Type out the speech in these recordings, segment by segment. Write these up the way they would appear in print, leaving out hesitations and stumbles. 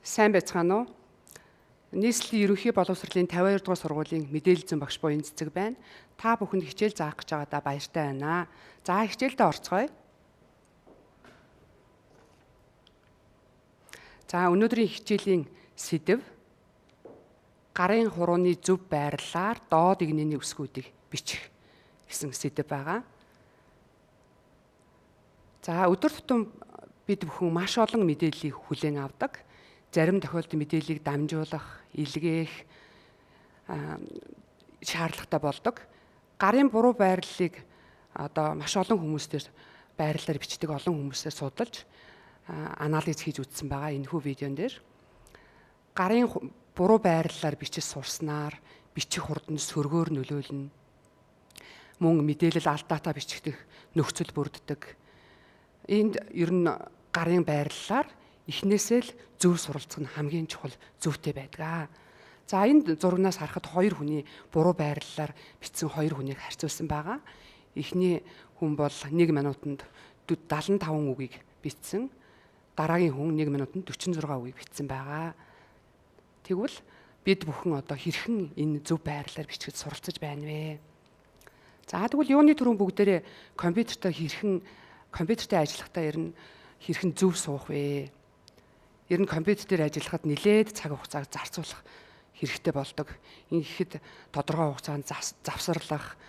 Сайн байцгаана уу? Нийслэлийн ерөнхий боловсролын 52 дугаар сургуулийн мэдээлэл зүйн багш буян цэцэг байна. Та бүхэнд хичээл заах гэж байгаадаа баяртай байна. За хичээлдээ орцгоё. За өнөөдрийн хичээлийн сэдэв гарын хурууны зөв байрлалаар доод игнэний үсгүүдийг бичих гэсэн сэдэв байгаа. За өдөр тутам бид бүхэн маш олон мэдээллийг хүлээн авдаг. Зарим тохиолдолд мэдээллийг дамжуулах, илгээх шаардлагатай болдог. Гарын буруу байрлалыг маш олон хүмүүстээр байрлалаар бичдэг олон хүмүүсээр судалж анализ хийж үзсэн байгаа энэхүү видеон дээр. Гарын буруу байрлалаар бичиж сурснаар бичих хурданд сөргөөр нөлөөлнө. Мөн мэдээлэл алдаатай бичихдэх нөхцөл бүрддэг. Энд ер нь гарын байрлалаар эхнээсээ л зөв суралцах нь хамгийн чухал зөвтэй байдаг. За энэ зурагнаас харахад хоёр хүний буруу байрлалаар бичсэн хоёр хүнийг харьцуулсан байгаа. Эхний хүн бол 1 минутанд 75 үгийг бичсэн. Дараагийн хүн 1 минутанд 46 үгийг бичсэн байгаа. Тэгвэл бид бүхэн хэрхэн энэ зөв байрлалаар бичгэд суралцаж байна вэ? За тэгвэл юуны түрүүн бүгдээрээ компьютертэй ажиллахдаа хэрхэн зөв суух вэ? Ер нь компьютер дээр ажиллахад нэлээд цаг хугацааг зарцуулах хэрэгтэй болдог. Ингэхэд тодорхой хугацаанд завсарлах,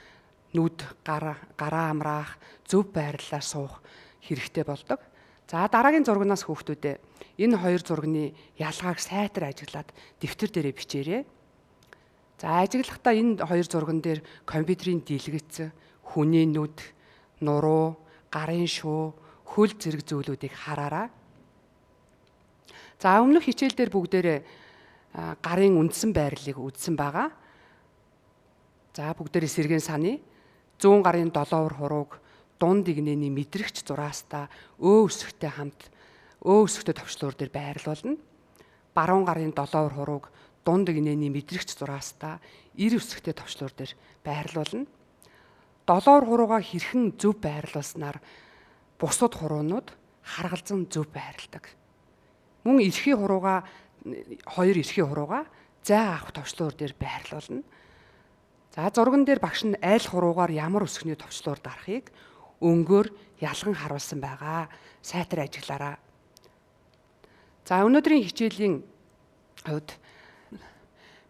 нүд гараа амраах, зөв байрлалаар суух хэрэгтэй болдог. За дараагийн зурагнаас хүүхдүүдээ энэ хоёр зургийн ялгааг сайтар ажиглаад дэвтэр дээрээ бичээрэй. За ажиглахдаа энэ хоёр зурган дээр компьютерийн дэлгэц, хүний нүд, нуруу, гарын шуу, хөл зэрэг зүйлүүдийг хараарай. За өмнөх хичээл дээр бүгдээрээ гарын үндсэн байрлалыг үзсэн байгаа. За бүгдээрээ сэргээн саны 100 гарын 7 ор хурууг дунд игнэний мэдрэгч зураастаа өсөхтэй хамт өсөхтэй товчлуур дээр байрлуулна. Баруун гарын 7 ор хурууг дунд игнэний мэдрэгч зураастаа ир өсөхтэй товчлуур дээр байрлуулна. 7 ор хуруугаа хэрхэн зөв байрлуулснаар бусад хуруунууд харгалзан зөв байрладаг. Мөн хоёр эрхий хуруугаа зай авах товчлуур дээр байрлуулна. За зурган дээр багш нь аль хуруугаар ямар өсгөний товчлуур дарахыг өнгөөр ялган харуулсан байгаа. Сайтар ажиглаарай. За өнөөдрийн хичээлийн хувьд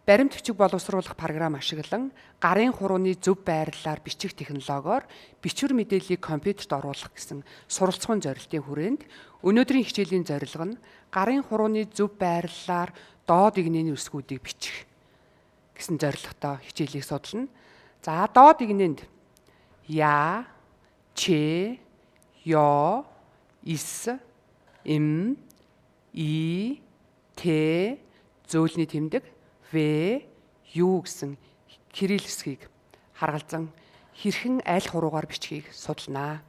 баримт бичиг боловсруулах програм ашиглан гарын хурууны зөв байрлалаар бичих технологиор бичвэр мэдээллийг компьютерт оруулах гэсэн суралцсан зорилтын хүрээнд өнөөдрийн хичээлийн зорилго нь гарын хурууны зөв байрлалаар доод игнэний үсгүүдийг бичих гэсэн зорилготой хичээлийг судална. За доод игнэнд я, че, ё, ис, им, и, тэ зөөлний тэмдэг В, Ю гэсэн кирилл хэсгийг харгалзан хэрхэн аль хуруугаар бичгийг судалнаа.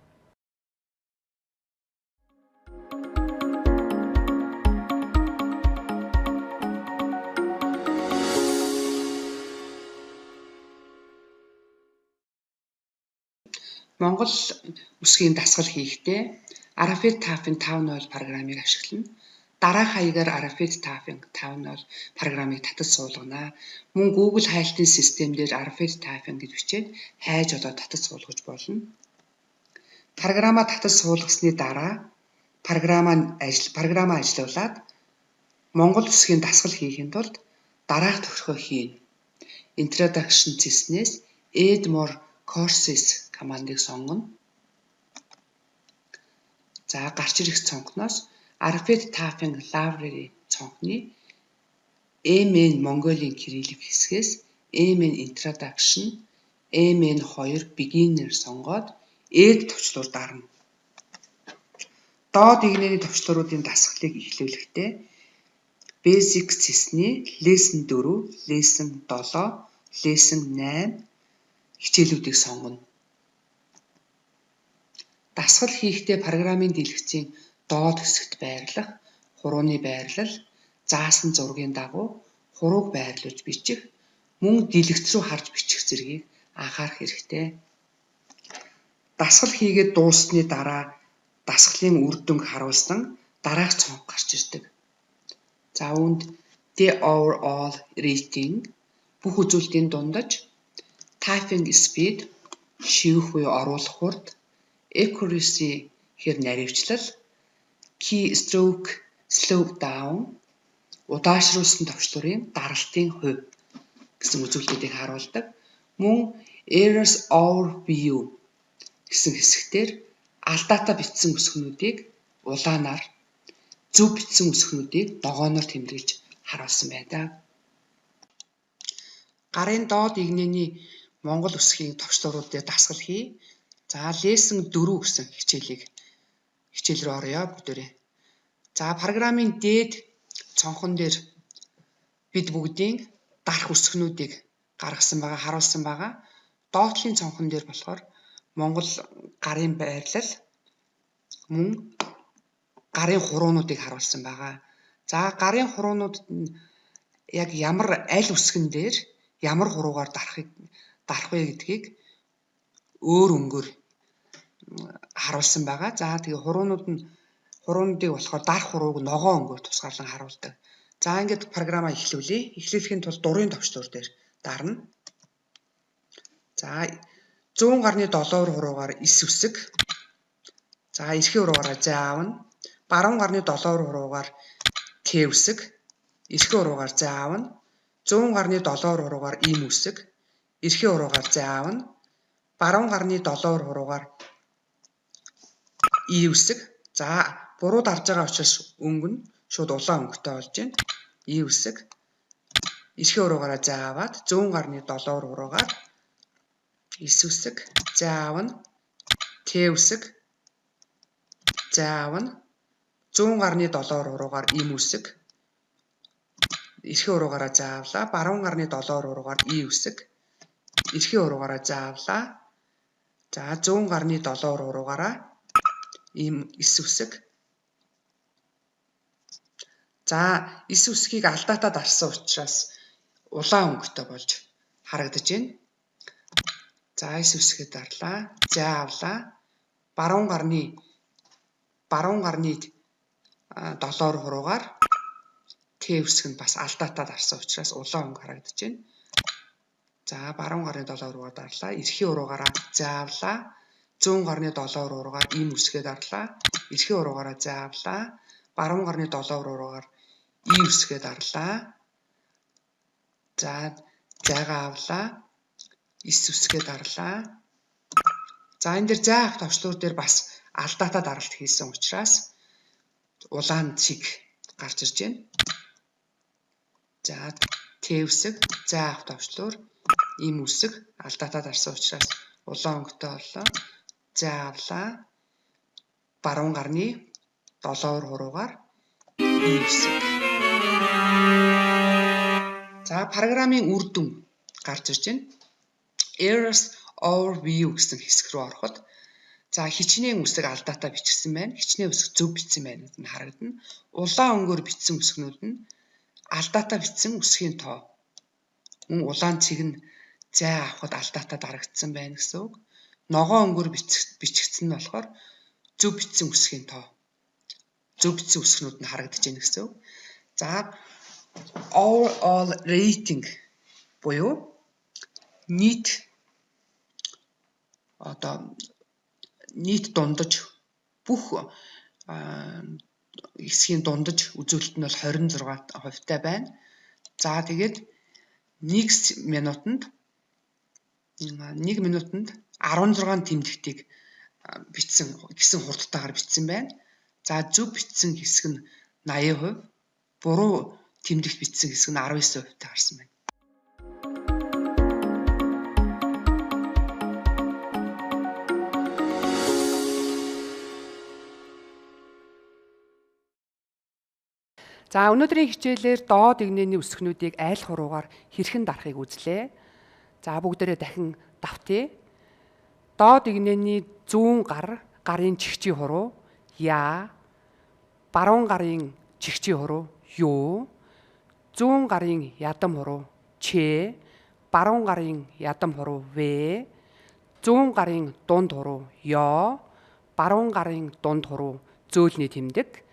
Монгол үсгийн дасгал хийхдээ Arafit Typing 5.0 программыг ашиглана. Дараах хаягаар Arafit Typing 5.0 программыг татаж суулгана. Мөн Google хайлтын систем дээр Arafit Typing гэж бичээд хайж татаж суулгаж болно. Программаа татаж суулгасны дараа программаа ажиллуулад Монгол үсгийн дасгал хийхэд тулд дараах тохиргоо хийнэ. Introduction цэснээс Add More Courses командыг сонгоно. За гарч ирэх цонхноос Arafit Typing Library цонхны MN Mongolia кириллик хэсгээс MN Introduction, MN 2 Beginner сонгоод Add төвчлүүр дарна. Доод игнэний төвчлөрүүдийн дасгалыг эхлүүлэхдээ Basic цэсний Lesson 4, Lesson 7, Lesson 8 хичээлүүдийг сонгоно. Дасгал хийхдээ программын дэлгэцийн доод хэсэгт байрлах, хурууны байрлал, заасан зургийн дагуу хурууг байрлуулж бичих, мөн дэлгэц рүү харж бичих зэргийг анхаарах хэрэгтэй. Дасгал хийгээд дууссаны дараа дасгалын үр дүнг харуулсан дараах цонх гарч ирдэг. За үүнд the overall rating бүх үзүүлэлтийн дундаж typing speed шивэх буюу оруулах хурд, accuracy гэхээр наривчлал, keystroke slow down удаашруулсан товчлуурын даралтын хувь гэсэн үзүүлэлтүүдийг харуулдаг. Мөн errors overview гэсэн хэсэгтэр алдаатай бичсэн үсгэнүүдийг улаанаар, зөв бичсэн үсгэнүүдийг ногооноор тэмдэглэж харуулсан байдаг. Гарын доод игнэний Монгол үсгийн товчлууруудыг дасгал хий. За lesson 4 гэсэн хичээл рүү орё бүгдээрээ. За программын дээд цонхон дээр бид бүгдийн дарах үсгэнүүдийг гаргасан байгаа, харуулсан байгаа. Доотлын цонхон дээр болохоор Монгол гарын байрлал мөн гарын хуруунуудыг харуулсан байгаа. За гарын хуруунуудад нь яг ямар аль үсгэн дээр ямар хуруугаар дарах вэ гэдгийг өөр өнгөөр харуулсан байгаа. За тэгээ хуруунуудыг болохоор дарах хурууг ногоон өнгөөр тусгаарлан харуулдаг. За ингээд програмаа эхлүүлье. Эхлүүлэхийн тулд дурын товчлуур дээр дарна. За 100 гарны 7 хуруугаар 9 үсэг. За эрхээ хуруугаараа заавна. Баруун гарны 7 хуруугаар К үсэг. Эрхээ хуруугаар заавна. 100 гарны 7 хуруугаар им үсэг. Эрхээ хуруугаар заавна. Баруун гарны 7 хуруугаар И үсэг. За буруу дарж байгаа учраас өнгө нь шууд улаан өнгөтэй болж байна. И үсэг. Эрхээ хуруугаараа зааваад 100 гарны 7 хуруугаар 9 үсэг. Заавна. Т үсэг. Заавна. 100 гарны 7 хуруугаар им үсэг. Эрхээ хуруугаараа заавлаа. Баруун гарны 7 хуруугаар И үсэг. Эрхээ хуруугаараа заавлаа. За 100 гарны 7 хуруугаараа им 9 үсэг. За 9 үсгийг алдаатай дарсан учраас улаан өнгөтэй болж харагдаж байна. За 9 үсгээ дарлаа. Заавлаа. Баруун гарны 7 хуруугаар Т үсэг нь бас алдаатай дарсан учраас улаан өнгө харагдаж байна. За баруун гарны 7 хуруугаар дарлаа. Эрхээ хуруугаараа заавлаа. 100 гарны 7 хуруугаар им үсгээ дарлаа. Эрхээ хуруугаараа заавлаа. Баруун гарны 7 хуруугаар И үсгээ дарлаа. За зайгаа авлаа. 9 үсгээ дарлаа. За энэ дээр зай авах товчлуур дээр бас алдаатай даралт хийсэн учраас улаан цэг гарч ирж байна. За Т үсэг, зай авах товчлуур, им үсэг алдаатай дарсан учраас улаан өнгөтэй боллоо. Зай авлаа. Баруун гарны 7 хуруугаар И үсэг. За программын үр дүн гарч ирж байна. Errors overview гэсэн хэсэг рүү ороход за хичнээн үсэг алдаатай бичсэн байна. Хичнээн үсэг зөв бичсэн байна гэдэг нь харагдана. Улаан өнгөөр бичсэн үсгнүүд нь алдаатай бичсэн үсгийн тоо. Мөн улаан цэг нь зай авахд алдаатай дарагдсан байна гэсэн үг. Ногоон өнгөөр бичигдсэн нь болохоор зөв бичсэн үсгийн тоо. Зөв бичсэн үсгнүүд нь харагдаж байна гэсэн үг. За overall rating буюу нийт дундаж бүх хэсгийн дундаж үзүүлэлт нь бол 26% байна. За тэгээд 1 минутанд 16 тэмдэгтийг бичсэн гэсэн хурдтайгаар бичсэн байна. За зөв бичсэн хэсэг нь 80%, буруу тэмдэгт бичсэн хэсэг нь 19% таарсан байна. За өнөөдрийн хичээлээр доод игнэний үсгнүүдийг айл хуруугаар хэрхэн дарахыг үзлээ. За бүгдээрээ дахин давтъя. Доод игнэний зүүн гарын чигчийн хуруу Я, баруун гарын чигчийн хуруу Юу, зүүн гарын ядам хуруу Ч, баруун гарын ядам хуруу В, зүүн гарын дунд хуруу Ё, баруун гарын дунд хуруу зөөлний тэмдэг,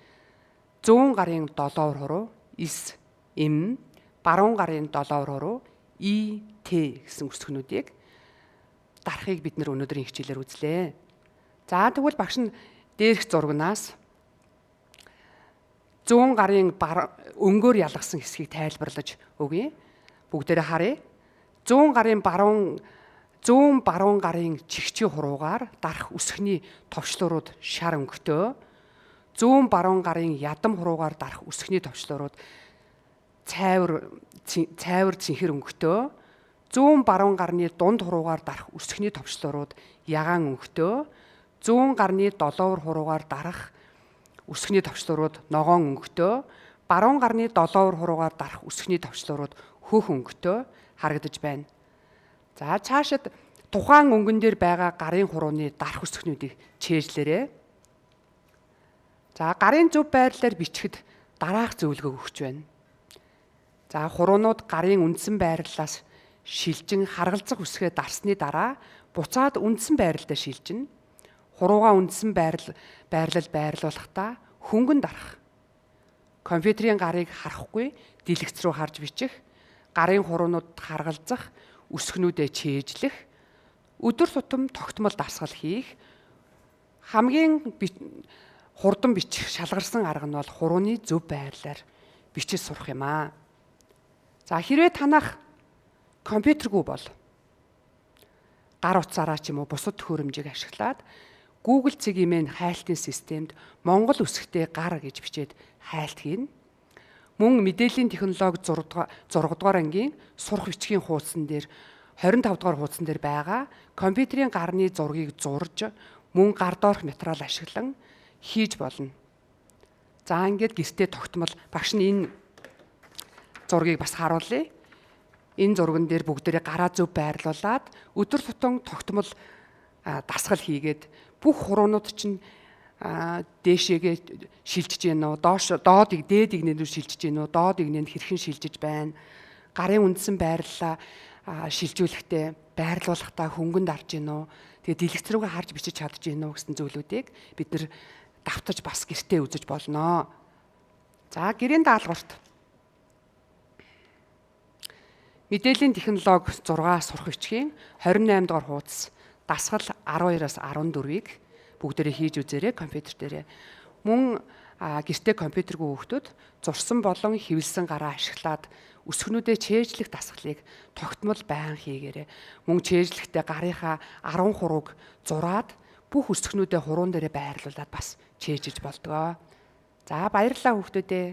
зүүн гарын долоор хуруу эс, эм, баруун гарын 7 уруу и, т гэсэн үсгнүүдийг дарахыг бид нэр өнөөдрийн хичээлээр үзлээ. За тэгвэл багш нь дээрх зурагнаас 100 гарын өнгөөр ялгасан хэсгийг тайлбарлаж өгье. Бүгдээрээ харъя. 100 баруун гарын чигчийн хуруугаар дарах үсгний товчлуурууд шар өнгөтэй. 100 баруун гарын ядам хуруугаар дарах үсгний товчлуурууд цайвар цэнхэр өнгөтэй. 100 баруун гарны дунд хуруугаар дарах үсгний товчлуурууд ягаан өнгөтэй. 100 гарны долоовор хуруугаар дарах үсгний товчлуурууд ногоон өнгөтэй. Баруун гарны долоовор хуруугаар дарах үсгний товчлуурууд хөөх өнгөтэй харагдаж байна. За цаашид тухайн өнгөн дээр байгаа гарын хурууны дарах үсгнүүдийг чэйжлээрэй. За гарын зөв байрлалаар бичихэд дараах зөвлөгөө өгч байна. За хуруунууд гарын үндсэн байрлалаас шилжин харгалзах үсгээ дарсны дараа буцаад үндсэн байрлалдаа шилжинэ. Хуруугаа үндсэн байрлал байрлуулахдаа хөнгөн дарах. Компьютерийн гарыг харахгүй дэлгэц рүү харж бичих, гарын хуруунууд харгалзах, үсгнүүдээ чэйжлэх, өдөр тутам тогтмол дасгал хийх, хамгийн хурдан бичих шалгарсан арга нь бол хурууны зөв байрлалаар бичиж сурах юм аа. За хэрвээ танах компьютергүй бол гар утсаараа ч юм уу бусад төхөөрөмжийг ашиглаад Google цэгийн хайлтын системд Монгол үсгтэй гар гэж бичээд хайлт хийнэ. Мөн мэдээллийн технологи 6 дугаар ангийн сурах бичгийн хуудсан дээр 25 дугаар хуудсан дээр байгаа компьютерийн гарны зургийг зурж мөн гар доорх материал ашиглан хийж болно. За ингээд гэртээ тогтмол багш нь энэ зургийг бас харуулъя. Энэ зурган дээр бүгдээрээ гараа зөв байрлуулад өдөр тутам тогтмол дасгал хийгээд бүх хуруунууд чинь дээшээгээ шилжиж гэнэ үү, доодыг дээдийг нэр шилжиж гэнэ үү, доодыг нэр хэрхэн шилжиж байна. Гарын үндсэн байрлалаа шилжүүлэхдээ байрлуулахдаа хөнгөн дарж гэнэ үү. Тэгээ дэлгэц рүүгээ харж бичиж чадж гэнэ үү гэсэн зүйлүүдийг бид нэр давтаж бас гэртээ үзэж болно. За гэрийн даалгаварт мэдээллийн технологи 6 сурах бичгийн 28 дугаар хуудас дасгал 12-аас 14-ийг бүгдээрээ хийж үзээрэй компьютер дээрээ. Мөн гэртээ компьютергүй хүүхдүүд зурсан болон хэвлсэн гараа ашиглаад үсгнүүдээ чэйжлэх дасгалыг тогтмол байнга хийгээрэй. Мөн чэйжлэхдээ гарынхаа 10 хурууг зураад бүх үсгнүүдээ хуруун дээрээ байрлуулад бас чэйжиж болдгоо. За баярлалаа хүүхдүүдээ.